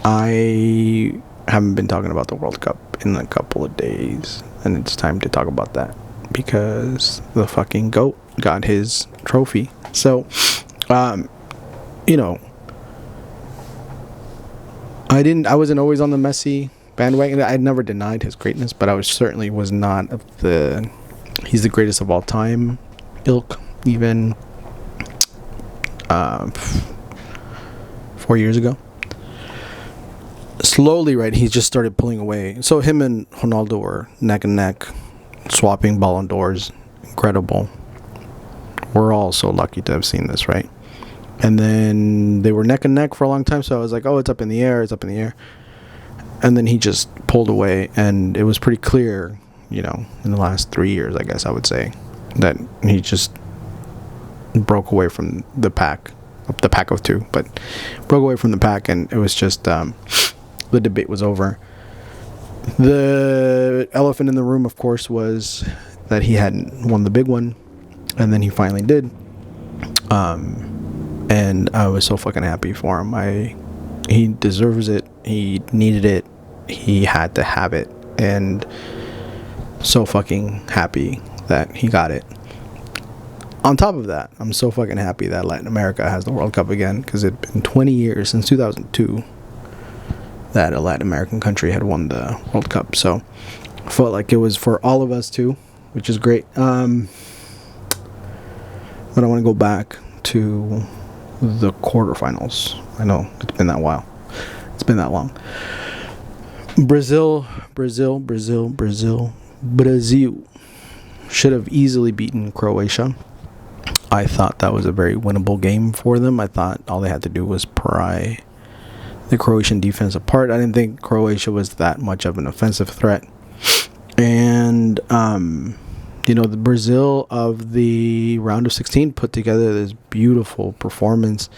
I haven't been talking about the World Cup in a couple of days, and it's time to talk about that because the fucking GOAT got his trophy. So, you know, I wasn't always on the Messi bandwagon. I never denied his greatness, but I certainly was not of he's the greatest of all time ilk, even 4 years ago. Slowly, right, he just started pulling away. So him and Ronaldo were neck and neck, swapping Ballon d'Ors. Incredible. We're all so lucky to have seen this, right? And then they were neck and neck for a long time, so I was like, oh, it's up in the air, it's up in the air. And then he just pulled away, and it was pretty clear, you know, in the last 3 years, I guess I would say, that he just broke away from the pack of two, but broke away from the pack, and it was just, the debate was over. The elephant in the room, of course, was that he hadn't won the big one, and then he finally did. And I was so fucking happy for him. He deserves it. He needed it. He had to have it. And so fucking happy that he got it. On top of that, I'm so fucking happy that Latin America has the World Cup again, because it's been 20 years since 2002 that a Latin American country had won the World Cup. So I felt like it was for all of us too, which is great. But I want to go back to the quarterfinals. I know it's been that while. It's been that long. Brazil should have easily beaten Croatia. I thought that was a very winnable game for them. I thought all they had to do was pry the Croatian defense apart. I didn't think Croatia was that much of an offensive threat. And, you know, the Brazil of the round of 16 put together this beautiful performance,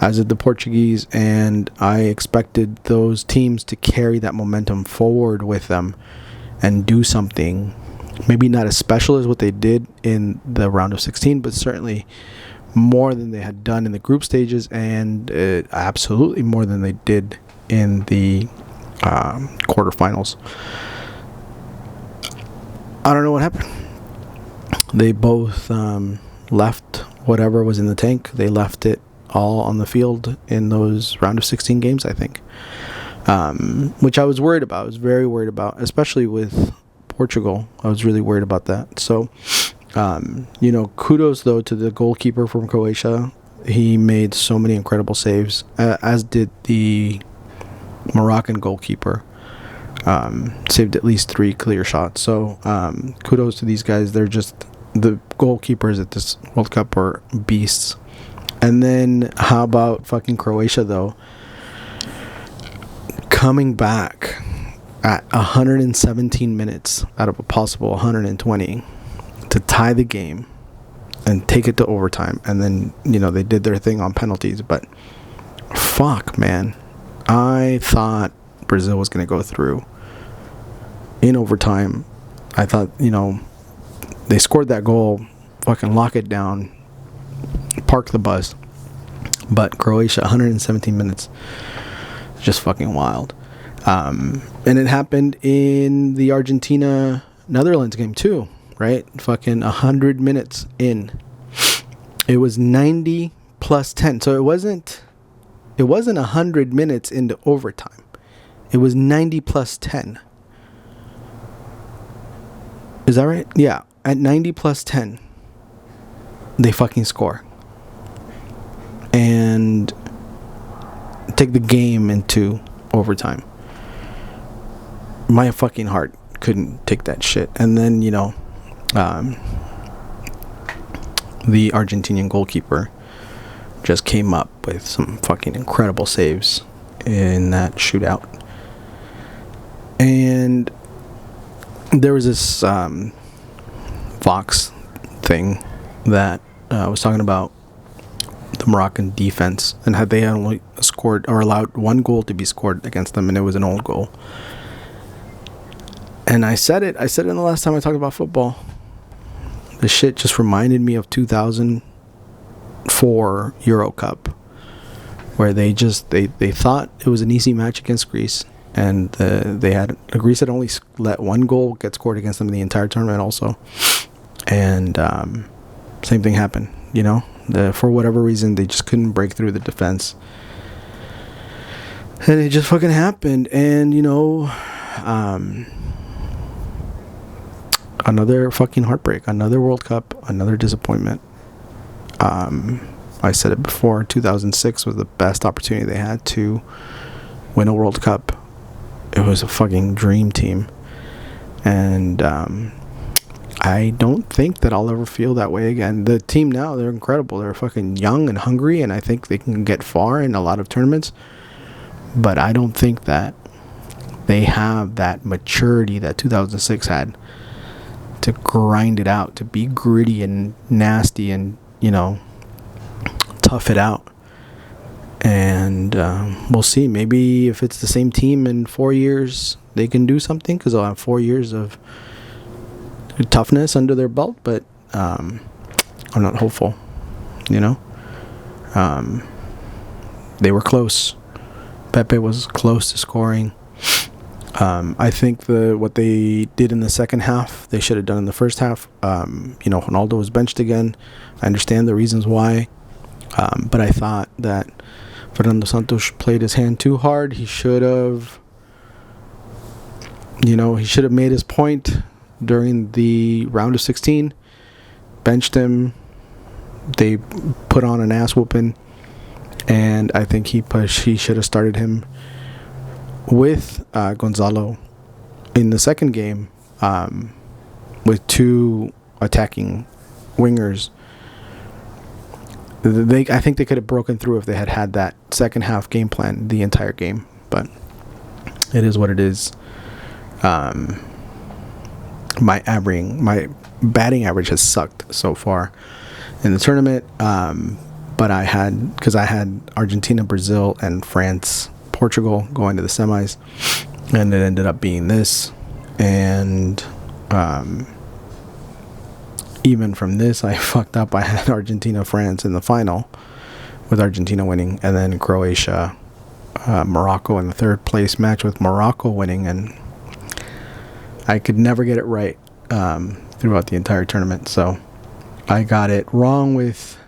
as did the Portuguese, and I expected those teams to carry that momentum forward with them and do something, maybe not as special as what they did in the round of 16, but certainly more than they had done in the group stages, and absolutely more than they did in the quarterfinals. I don't know what happened. They both left whatever was in the tank. They left it all on the field in those round of 16 games, I think, which I was worried about. I was very worried about, especially with Portugal. I was really worried about that. So, you know, kudos though to the goalkeeper from Croatia. He made so many incredible saves, as did the Moroccan goalkeeper. Saved at least 3 clear shots. So kudos to these guys. They're just, the goalkeepers at this World Cup are beasts. And then how about fucking Croatia though, coming back at 117 minutes out of a possible 120 to tie the game and take it to overtime. And then, you know, they did their thing on penalties, but fuck, man, I thought Brazil was going to go through in overtime. I thought, you know, they scored that goal, fucking lock it down, park the bus. But Croatia, 117 minutes, just fucking wild. And it happened in the Argentina-Netherlands game too, right? Fucking 100 minutes in. It was 90 plus 10. So it wasn't 100 minutes into overtime. It was 90 plus 10. Is that right? Yeah. At 90 plus 10, they fucking score. And take the game into overtime. My fucking heart couldn't take that shit. And then, you know, the Argentinian goalkeeper just came up with some fucking incredible saves in that shootout. And there was this Vox thing that was talking about the Moroccan defense and how they had only scored or allowed 1 goal to be scored against them, and it was an own goal. And I said it in the last time I talked about football. The shit just reminded me of 2004 Euro Cup. where they thought it was an easy match against Greece, and Greece had only let one goal get scored against them in the entire tournament also, and same thing happened. For whatever reason, they just couldn't break through the defense, and it just fucking happened. And another fucking heartbreak, another World Cup, another disappointment. I said it before, 2006 was the best opportunity they had to win a World Cup. It was a fucking dream team. And I don't think that I'll ever feel that way again. The team now, they're incredible. They're fucking young and hungry, and I think they can get far in a lot of tournaments. But I don't think that they have that maturity that 2006 had to grind it out, to be gritty and nasty and, tough it out. And we'll see. Maybe if it's the same team in 4 years, they can do something, because they'll have 4 years of toughness under their belt. But I'm not hopeful. They were close. Pepe was close to scoring. I think what they did in the second half, they should have done in the first half. Ronaldo was benched again. I understand the reasons why. But I thought that Fernando Santos played his hand too hard. He should have, made his point during the round of 16. Benched him. They put on an ass whooping. And I think he should have started him with Gonzalo in the second game, with two attacking wingers. I think they could have broken through if they had that second half game plan the entire game. But it is what it is. My batting average has sucked so far in the tournament. But I had Argentina, Brazil, and France, Portugal going to the semis, and it ended up being this. And even from this, I fucked up. I had Argentina, France in the final, with Argentina winning, and then Croatia, Morocco in the third place match with Morocco winning, and I could never get it right throughout the entire tournament. So I got it wrong with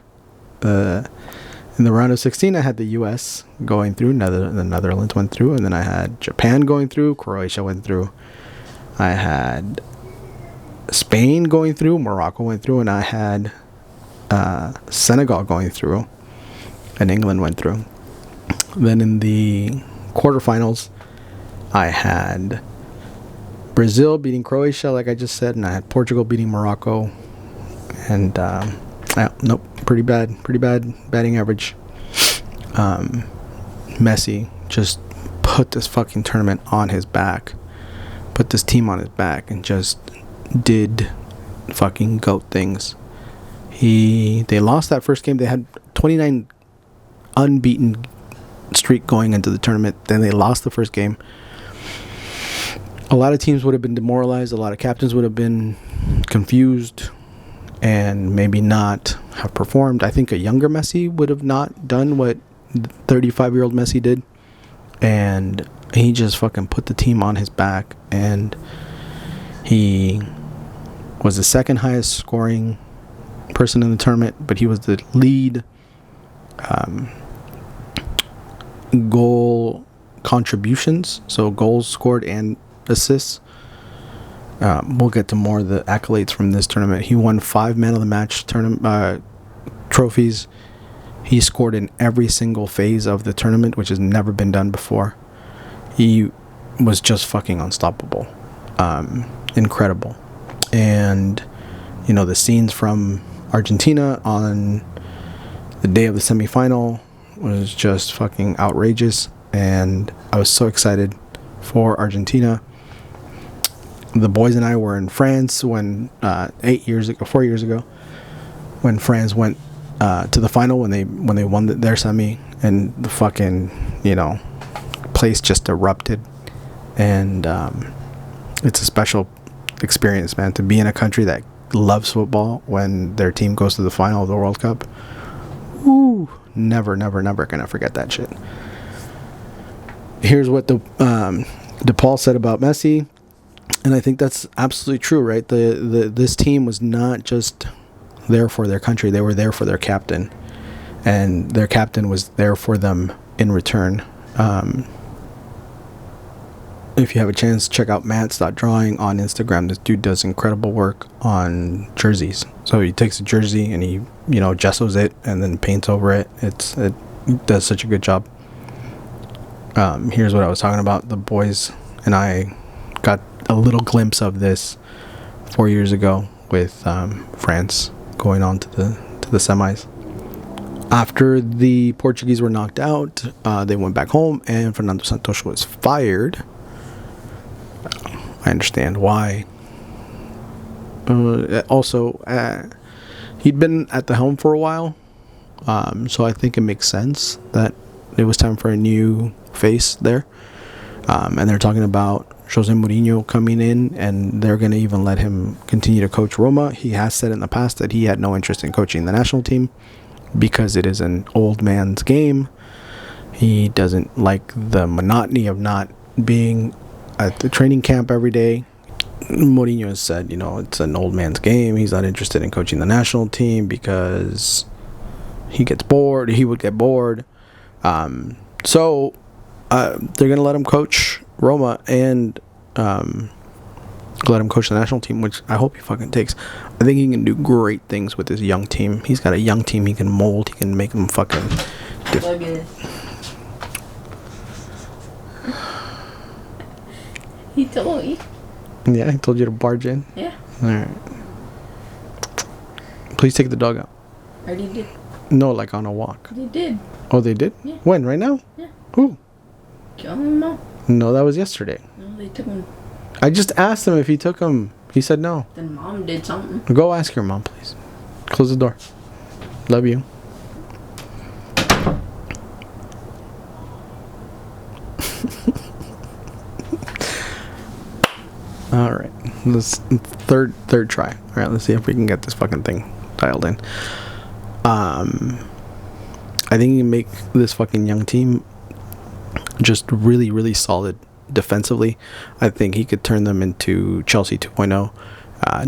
in the round of 16. I had the U.S. going through, the Netherlands went through, and then I had Japan going through, Croatia went through, I had Spain going through, Morocco went through, and I had Senegal going through, and England went through. Then in the quarterfinals, I had Brazil beating Croatia, like I just said, and I had Portugal beating Morocco, and pretty bad batting average. Messi just put this fucking tournament on his back, put this team on his back, and just did fucking GOAT things. They lost that first game. They had 29 unbeaten streak going into the tournament. Then they lost the first game. A lot of teams would have been demoralized. A lot of captains would have been confused and maybe not have performed. I think a younger Messi would have not done what 35-year-old Messi did. And he just fucking put the team on his back. And he was the second highest scoring person in the tournament, but he was the lead goal contributions, so goals scored and assists. We'll get to more of the accolades from this tournament. He won 5 man of the match trophies. He scored in every single phase of the tournament, which has never been done before. He was just fucking unstoppable. Incredible. And the scenes from Argentina on the day of the semifinal was just fucking outrageous, and I was so excited for Argentina. The boys and I were in France when 4 years ago, when France went to the final, when they won their semi, and the fucking place just erupted. And it's a special experience, man, to be in a country that loves football when their team goes to the final of the World Cup. Woo, never gonna forget that shit. Here's what the DePaul said about Messi, and I think that's absolutely true, right? This team was not just there for their country; they were there for their captain, and their captain was there for them in return. If you have a chance, check out Matt's.drawing on Instagram. This dude does incredible work on jerseys. So he takes a jersey and he, gessos it and then paints over it. It does such a good job. Here's what I was talking about. The boys and I got a little glimpse of this 4 years ago with France going on to the semis. After the Portuguese were knocked out, they went back home and Fernando Santos was fired. I understand why. Also, he'd been at the helm for a while, so I think it makes sense that it was time for a new face there. And they're talking about Jose Mourinho coming in, and they're going to even let him continue to coach Roma. He has said in the past that he had no interest in coaching the national team because it is an old man's game. He doesn't like the monotony of not being at the training camp every day. Mourinho has said, it's an old man's game. He's not interested in coaching the national team because he would get bored. So they're going to let him coach Roma and let him coach the national team, which I hope he fucking takes. I think he can do great things with his young team. He's got a young team he can mold. He can make them fucking... He told me. Yeah, he told you to barge in? Yeah. Alright. Please take the dog out. Already did. No, like on a walk. They did. Oh, they did? Yeah. When? Right now? Yeah. Who? No. No, that was yesterday. No, they took him. I just asked him if he took him. He said no. Then Mom did something. Go ask your mom, please. Close the door. Love you. All right, let's third try. All right, let's see if we can get this fucking thing dialed in. I think you can make this fucking young team just really, really solid defensively. I think he could turn them into Chelsea 2.0.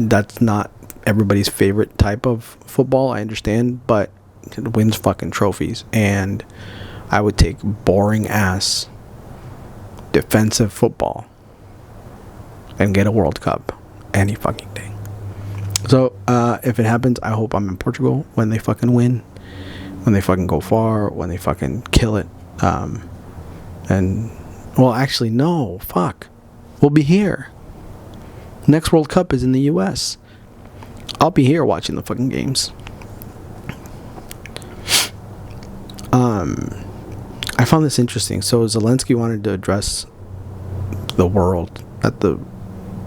That's not everybody's favorite type of football, I understand, but it wins fucking trophies. And I would take boring ass defensive football and get a World Cup any fucking day. So if it happens, I hope I'm in Portugal when they fucking win, when they fucking go far, when they fucking kill it. And well, actually, no, fuck, we'll be here. Next World Cup is in the US. I'll be here watching the fucking games. I found this interesting. So Zelensky wanted to address the world at the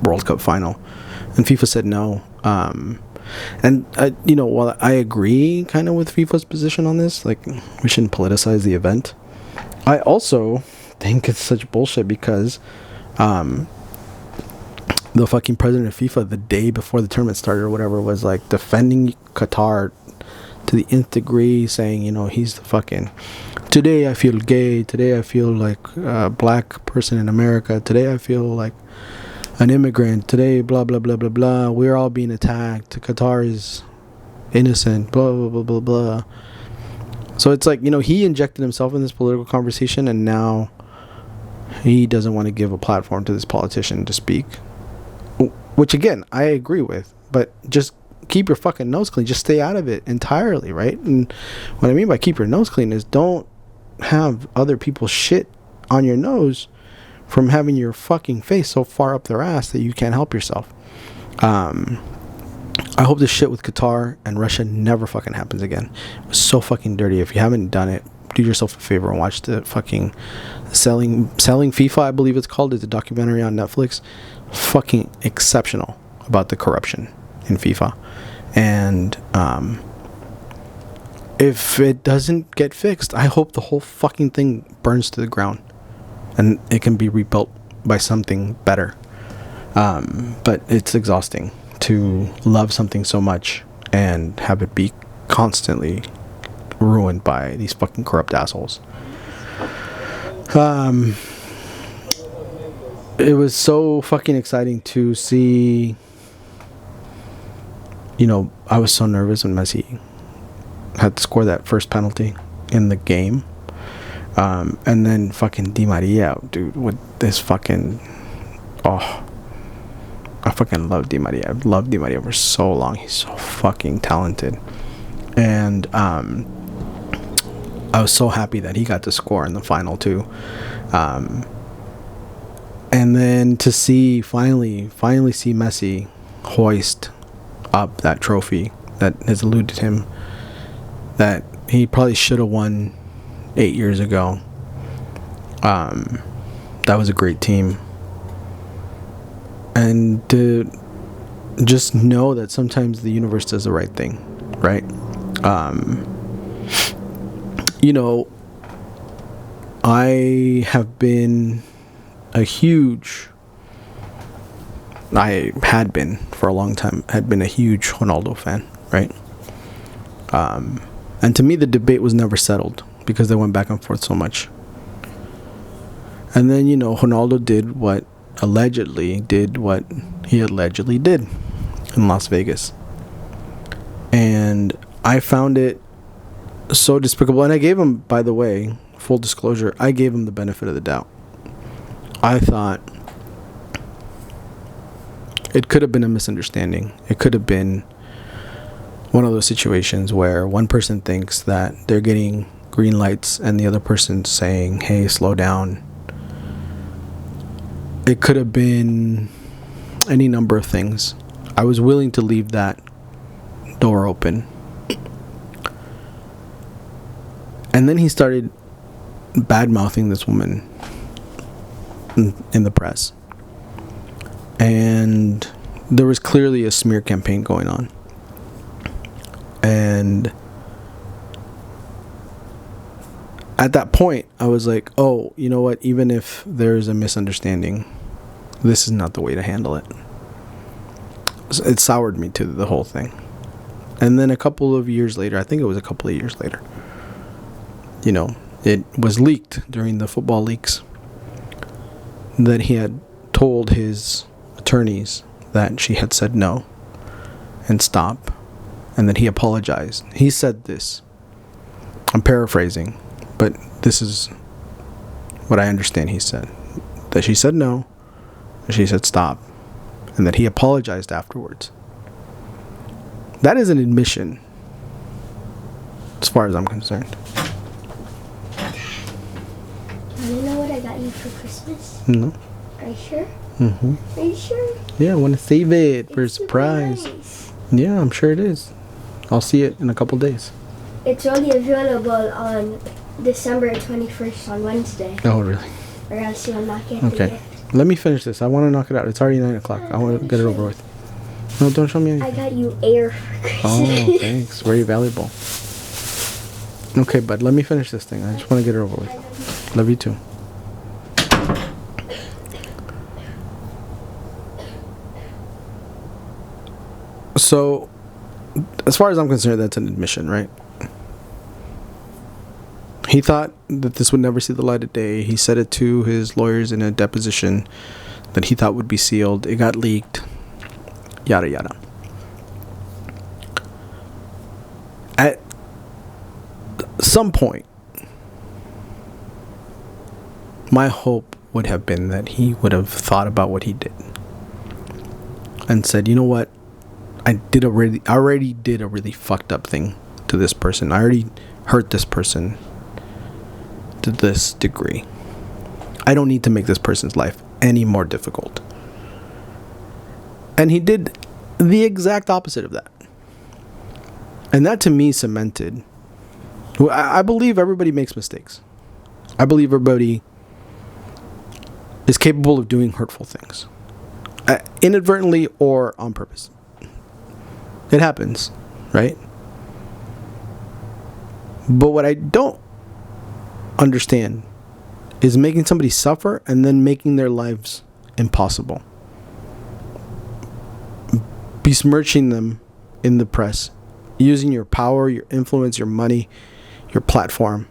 World Cup final, and FIFA said no. And while I agree kind of with FIFA's position on this, like, we shouldn't politicize the event, I also think it's such bullshit because the fucking president of FIFA, the day before the tournament started or whatever, was like defending Qatar to the nth degree, saying, he's the fucking, today I feel gay, today I feel like a black person in America, today I feel like an immigrant, today blah blah blah blah blah, we're all being attacked, Qatar is innocent, blah blah blah blah blah. So it's like, he injected himself in this political conversation, and now he doesn't want to give a platform to this politician to speak, which again I agree with, but just keep your fucking nose clean. Just stay out of it entirely, right? And what I mean by keep your nose clean is don't have other people's shit on your nose from having your fucking face so far up their ass that you can't help yourself. I hope this shit with Qatar and Russia never fucking happens again. It was so fucking dirty. If you haven't done it, do yourself a favor and watch the fucking Selling FIFA, I believe it's called. It's a documentary on Netflix. Fucking exceptional about the corruption in FIFA. And if it doesn't get fixed, I hope the whole fucking thing burns to the ground and it can be rebuilt by something better. But it's exhausting to love something so much and have it be constantly ruined by these fucking corrupt assholes. It was so fucking exciting to see. You know, I was so nervous when Messi had to score that first penalty in the game. And then fucking Di Maria, dude, with this fucking... Oh, I fucking love Di Maria. I've loved Di Maria for so long. He's so fucking talented. And I was so happy that he got to score in the final too. And then to see, finally see Messi hoist up that trophy that has eluded him, that he probably should have won 8 years ago. That was a great team. And to just know that sometimes the universe does the right thing, right? You know, I had been a huge Ronaldo fan, right? And to me, the debate was never settled because they went back and forth so much. And then, you know, Ronaldo did what he allegedly did in Las Vegas. And I found it so despicable. And I gave him, by the way, full disclosure, I gave him the benefit of the doubt. I thought it could have been a misunderstanding. It could have been one of those situations where one person thinks that they're getting green lights and the other person's saying, hey, slow down. It could have been any number of things. I was willing to leave that door open. And then he started bad-mouthing this woman in the press. And there was clearly a smear campaign going on. And at that point, I was like, oh, you know what? Even if there's a misunderstanding, this is not the way to handle it. It soured me to the whole thing. And then a couple of years later, I think it was a couple of years later, you know, it was leaked during the football leaks that he had told his attorneys that she had said no and stop, and that he apologized. He said this. I'm paraphrasing, but this is what I understand he said. That she said no, and she said stop, and that he apologized afterwards. That is an admission, as far as I'm concerned. Do you know what I got you for Christmas? No. Are you sure? Mm-hmm. Are you sure? Yeah, I want to save it for a It's super surprise. nice. Yeah, I'm sure it is. I'll see it in a couple days. It's only available on December 21st on Wednesday. Oh, really? Or else you'll not get the Okay. gift. Let me finish this. I want to knock it out. It's already 9 o'clock. I want to get it over with. No, don't show me I anything. got you air for Christmas. Oh, thanks. Very valuable. Okay, bud. Let me finish this thing. I just want to get it over with. Love you too. So, as far as I'm concerned, that's an admission, right? He thought that this would never see the light of day. He said it to his lawyers in a deposition that he thought would be sealed. It got leaked. Yada, yada. At some point, my hope would have been that he would have thought about what he did and said, you know what? I already did a really fucked up thing to this person. I already hurt this person to this degree. I don't need to make this person's life any more difficult. And he did the exact opposite of that. And that to me cemented. I believe everybody makes mistakes. I believe everybody is capable of doing hurtful things. Inadvertently or on purpose. It happens, right? But what I don't understand is making somebody suffer and then making their lives impossible. Besmirching them in the press, using your power, your influence, your money, your platform,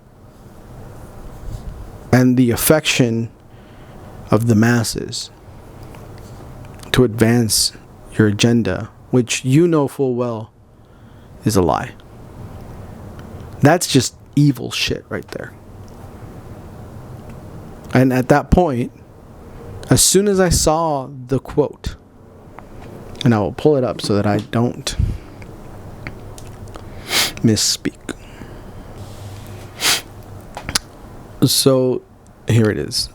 and the affection of the masses to advance your agenda, which you know full well is a lie. That's just evil shit right there. And at that point, as soon as I saw the quote, and I will pull it up so that I don't misspeak. So here it is.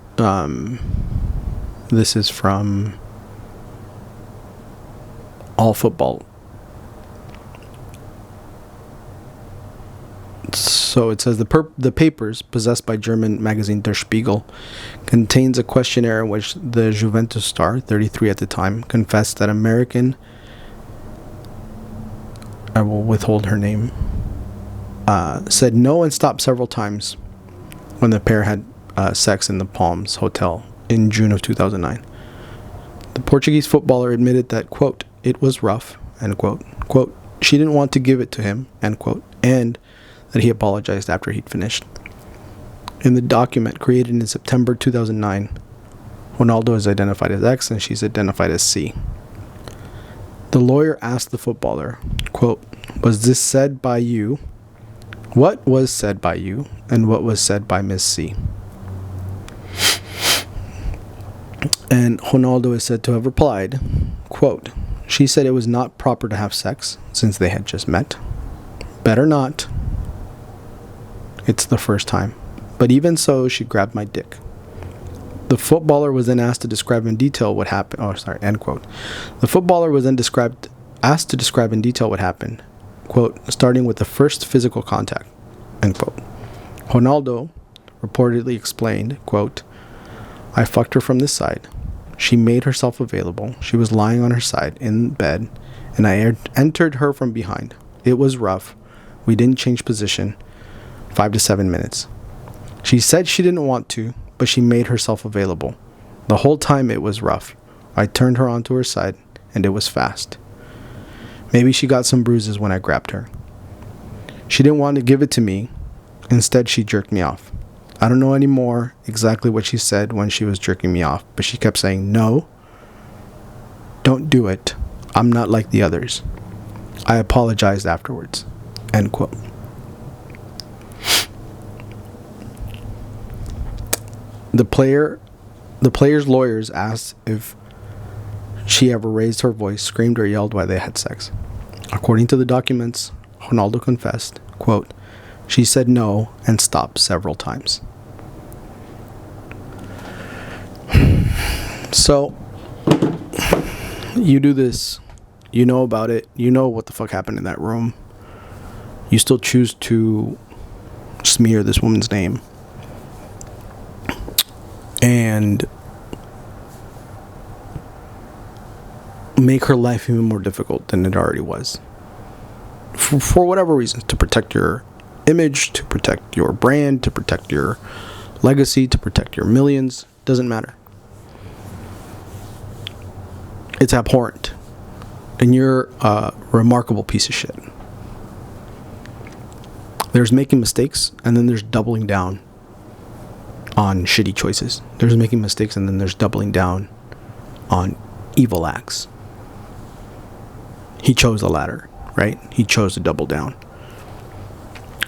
This is from All Football. So it says the papers, possessed by German magazine Der Spiegel, contains a questionnaire in which the Juventus star, 33 at the time, confessed that American, I will withhold her name, said no and stopped several times when the pair had sex in the Palms Hotel in June of 2009. The Portuguese footballer admitted that, quote, it was rough, end quote, quote, she didn't want to give it to him, end quote, and that he apologized after he'd finished. In the document created in September 2009, Ronaldo is identified as X and she's identified as C. The lawyer asked the footballer, quote, was this said by you? What was said by you and what was said by Miss C? And Ronaldo is said to have replied, quote, she said it was not proper to have sex since they had just met. Better not. It's the first time. But even so, she grabbed my dick. The footballer was then asked to describe in detail what happened. Oh, sorry, end quote. The footballer was then asked to describe in detail what happened. Quote, starting with the first physical contact, end quote. Ronaldo reportedly explained, quote, I fucked her from this side. She made herself available. She was lying on her side in bed, and I entered her from behind. It was rough. We didn't change position. 5 to 7 minutes. She said she didn't want to, but she made herself available. The whole time it was rough. I turned her onto her side, and it was fast. Maybe she got some bruises when I grabbed her. She didn't want to give it to me. Instead, she jerked me off. I don't know anymore exactly what she said when she was jerking me off, but she kept saying, no, don't do it. I'm not like the others. I apologized afterwards. End quote. The player's lawyers asked if she ever raised her voice, screamed, or yelled while they had sex. According to the documents, Ronaldo confessed, quote, she said no and stopped several times. So, you do this, you know about it, you know what the fuck happened in that room. You still choose to smear this woman's name. And make her life even more difficult than it already was. For whatever reasons, to protect your image, to protect your brand, to protect your legacy, to protect your millions, doesn't matter. It's abhorrent. And you're a remarkable piece of shit. There's making mistakes, and then there's doubling down on shitty choices. There's making mistakes, and then there's doubling down on evil acts. He chose the latter, right? He chose to double down.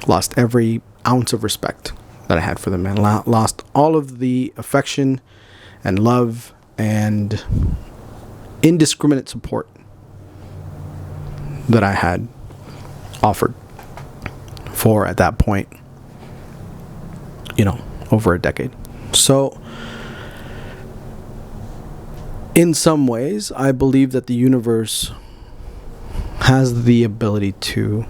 Lost every ounce of respect that I had for the man. Lost all of the affection and love and indiscriminate support that I had offered for, at that point, over a decade. So, in some ways, I believe that the universe has the ability to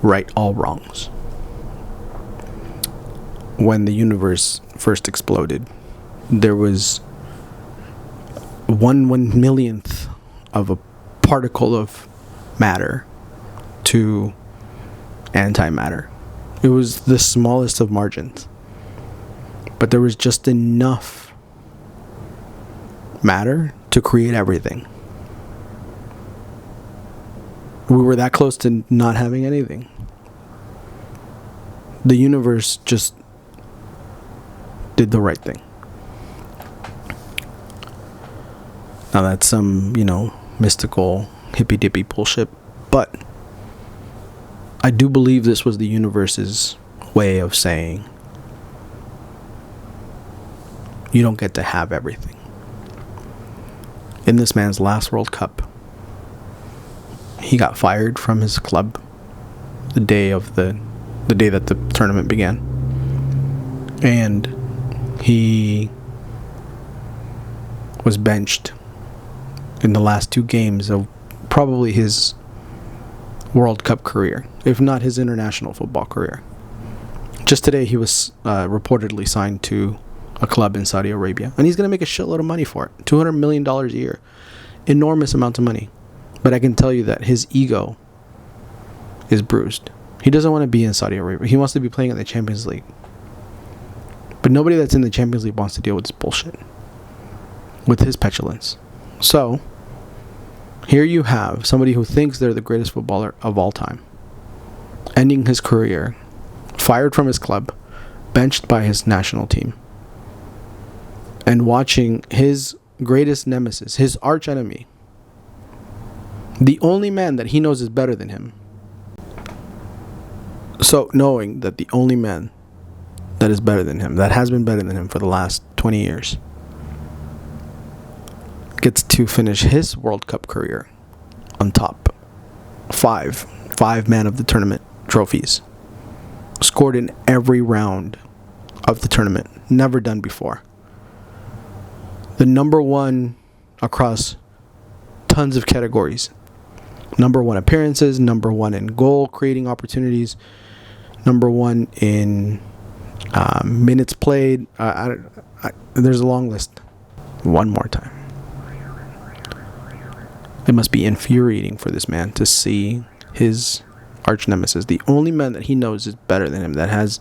right all wrongs. When the universe first exploded, there was 1/1,000,000th of a particle of matter to antimatter. It was the smallest of margins. But there was just enough matter to create everything. We were that close to not having anything. The universe just did the right thing. Now that's some, mystical hippy dippy bullshit, but I do believe this was the universe's way of saying you don't get to have everything. In this man's last World Cup, he got fired from his club the day that the tournament began, and he was benched in the last 2 games of probably his World Cup career, if not his international football career. Just today, he was reportedly signed to a club in Saudi Arabia, and he's going to make a shitload of money for it. $200 million a year. Enormous amount of money. But I can tell you that his ego is bruised. He doesn't want to be in Saudi Arabia. He wants to be playing in the Champions League. But nobody that's in the Champions League wants to deal with this bullshit, with his petulance. So, here you have somebody who thinks they're the greatest footballer of all time, ending his career, fired from his club, benched by his national team, and watching his greatest nemesis, his arch enemy, the only man that he knows is better than him. So, knowing that the only man that is better than him, that has been better than him for the last 20 years, gets to finish his World Cup career on top. Five man of the tournament trophies. Scored in every round of the tournament. Never done before. The number one across tons of categories. Number 1 appearances, number 1 in goal creating opportunities, number 1 in minutes played. There's a long list. One more time. It must be infuriating for this man to see his arch nemesis, the only man that he knows is better than him, that has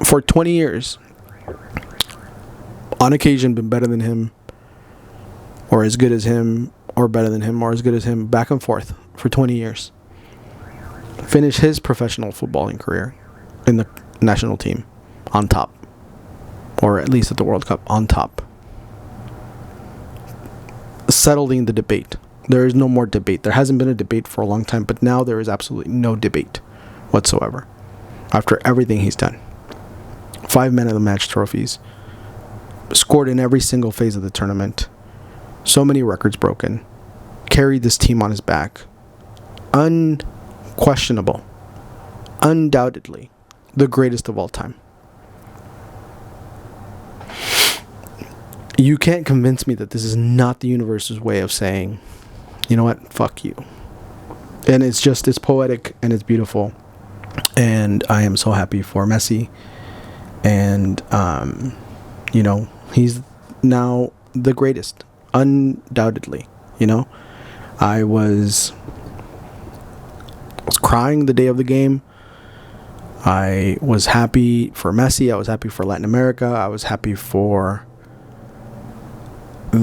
for 20 years on occasion been better than him, or as good as him, or better than him, or as good as him, back and forth for 20 years. Finish his professional footballing career in the national team on top, or at least at the World Cup on top. Settling the debate. There is no more debate. There hasn't been a debate for a long time, but now there is absolutely no debate whatsoever after everything he's done. 5 man of the match trophies, scored in every single phase of the tournament, so many records broken, carried this team on his back, unquestionable, undoubtedly the greatest of all time. You can't convince me that this is not the universe's way of saying, you know what, fuck you. And it's poetic and it's beautiful. And I am so happy for Messi. And, he's now the greatest, undoubtedly. I was crying the day of the game. I was happy for Messi. I was happy for Latin America. I was happy for I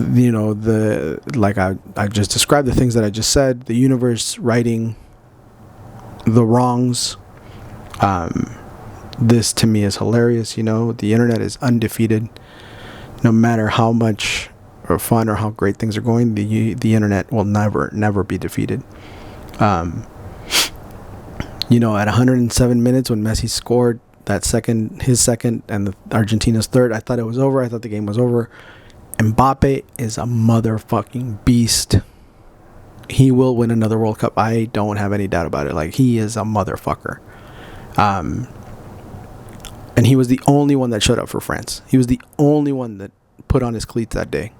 just described the things that I just said, the universe righting the wrongs. This to me is hilarious. The internet is undefeated. No matter how much or fun or how great things are going, the internet will never be defeated. At 107 minutes when Messi scored his second and Argentina's third, I thought it was over. I thought the game was over. Mbappe is a motherfucking beast. He will win another World Cup. I don't have any doubt about it. He is a motherfucker. And he was the only one that showed up for France. He was the only one that put on his cleats that day,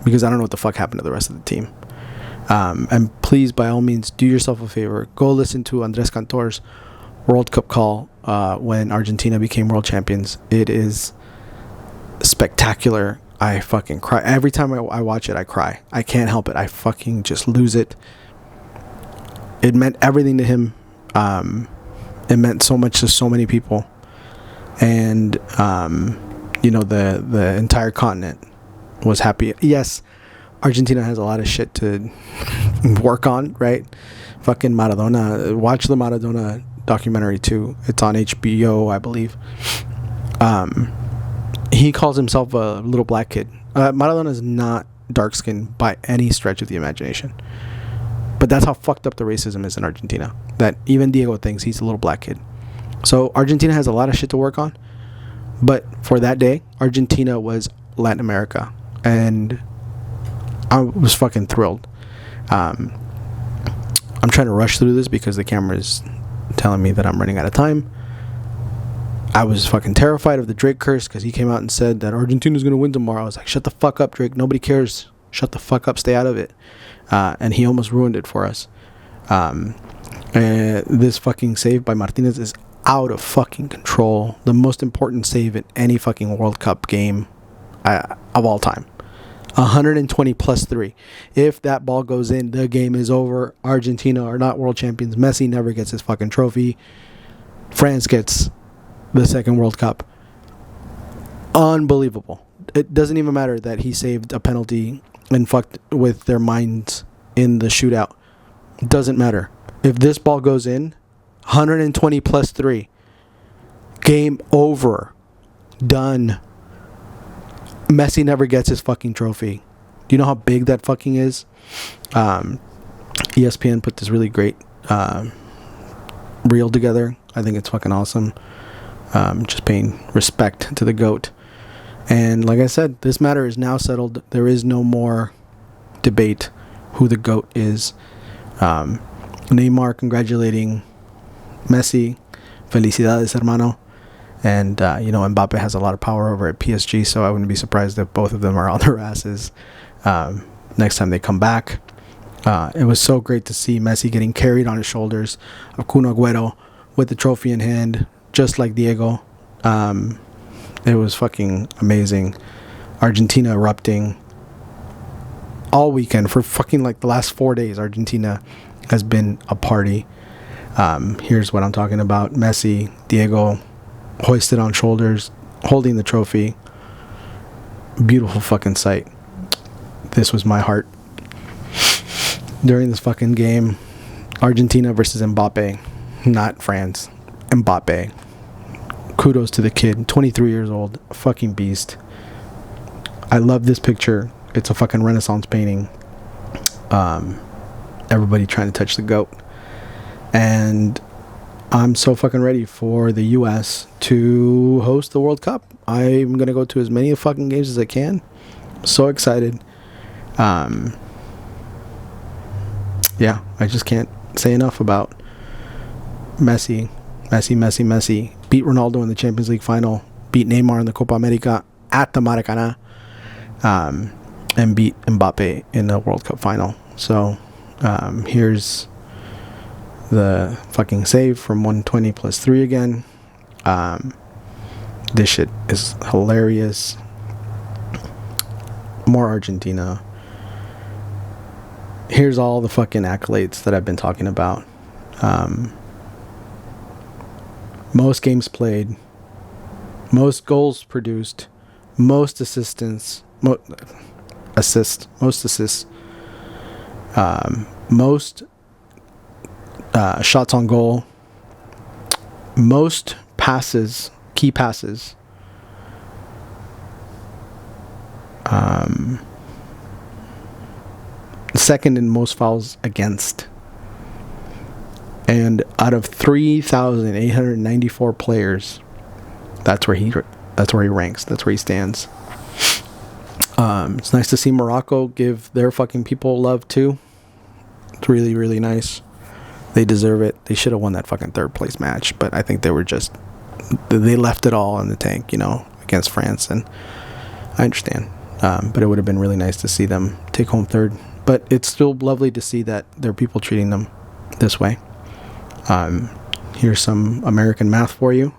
because I don't know what the fuck happened to the rest of the team. And please, by all means, do yourself a favor. Go listen to Andres Cantor's World Cup call when Argentina became world champions. It is spectacular. I fucking cry. Every time I watch it, I cry. I can't help it. I fucking just lose it. It meant everything to him. It meant so much to so many people. And, the entire continent was happy. Yes, Argentina has a lot of shit to work on, right? Fucking Maradona. Watch the Maradona documentary too. It's on HBO, I believe. He calls himself a little black kid. Maradona is not dark skinned by any stretch of the imagination. But that's how fucked up the racism is in Argentina. That even Diego thinks he's a little black kid. So Argentina has a lot of shit to work on. But for that day, Argentina was Latin America. And I was fucking thrilled. I'm trying to rush through this because the camera is telling me that I'm running out of time. I was fucking terrified of the Drake curse because he came out and said that Argentina's going to win tomorrow. I was like, shut the fuck up, Drake. Nobody cares. Shut the fuck up. Stay out of it. And he almost ruined it for us. And this fucking save by Martinez is out of fucking control. The most important save in any fucking World Cup game of all time. 120 plus 3. If that ball goes in, the game is over. Argentina are not world champions. Messi never gets his fucking trophy. France gets the second World Cup. Unbelievable. It doesn't even matter that he saved a penalty and fucked with their minds in the shootout. It doesn't matter. If this ball goes in, 120 plus 3. Game over. Done. Messi never gets his fucking trophy. Do you know how big that fucking is? ESPN put this really great reel together. I think it's fucking awesome. Just paying respect to the GOAT. And like I said, this matter is now settled. There is no more debate who the GOAT is. Neymar congratulating Messi. Felicidades, hermano. And, Mbappe has a lot of power over at PSG, so I wouldn't be surprised if both of them are on their asses next time they come back. It was so great to see Messi getting carried on his shoulders of Kun Agüero with the trophy in hand, just like Diego. It was fucking amazing. Argentina erupting all weekend for fucking like the last 4 days. Argentina has been a party. Here's what I'm talking about. Messi, Diego, hoisted on shoulders, holding the trophy. Beautiful fucking sight. This was my heart during this fucking game. Argentina versus Mbappe, not France. Mbappe. Kudos to the kid, 23 years old, fucking beast. I love this picture. It's a fucking Renaissance painting. Everybody trying to touch the GOAT. And I'm so fucking ready for the U.S. to host the World Cup. I'm going to go to as many fucking games as I can. So excited. Yeah, I just can't say enough about Messi. Beat Ronaldo in the Champions League final. Beat Neymar in the Copa America at the Maracanã. And beat Mbappe in the World Cup final. So, here's the fucking save from 120 plus 3 again. This shit is hilarious. More Argentina. Here's all the fucking accolades that I've been talking about. Most games played, most goals produced, most assists, most shots on goal, most passes, key passes, second in most fouls against. And out of 3,894 players, that's where he ranks. That's where he stands. It's nice to see Morocco give their fucking people love too. It's really, really nice. They deserve it. They should have won that fucking third place match, but I think they left it all in the tank, against France, and I understand. But it would have been really nice to see them take home third. But it's still lovely to see that there are people treating them this way. Here's some American math for you.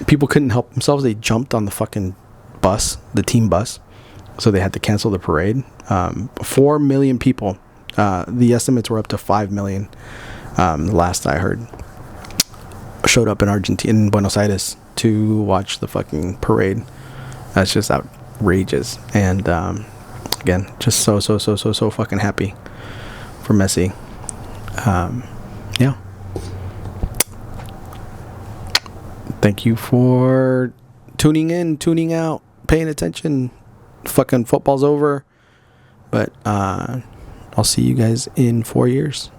People couldn't help themselves. They jumped on the fucking bus, the team bus, so they had to cancel the parade. 4 million people. The estimates were up to 5 million. The last I heard, showed up in Argentina, in Buenos Aires, to watch the fucking parade. That's just outrageous. And again, just so fucking happy for Messi. Yeah. Thank you for tuning in, tuning out, paying attention. Fucking football's over. But I'll see you guys in 4 years.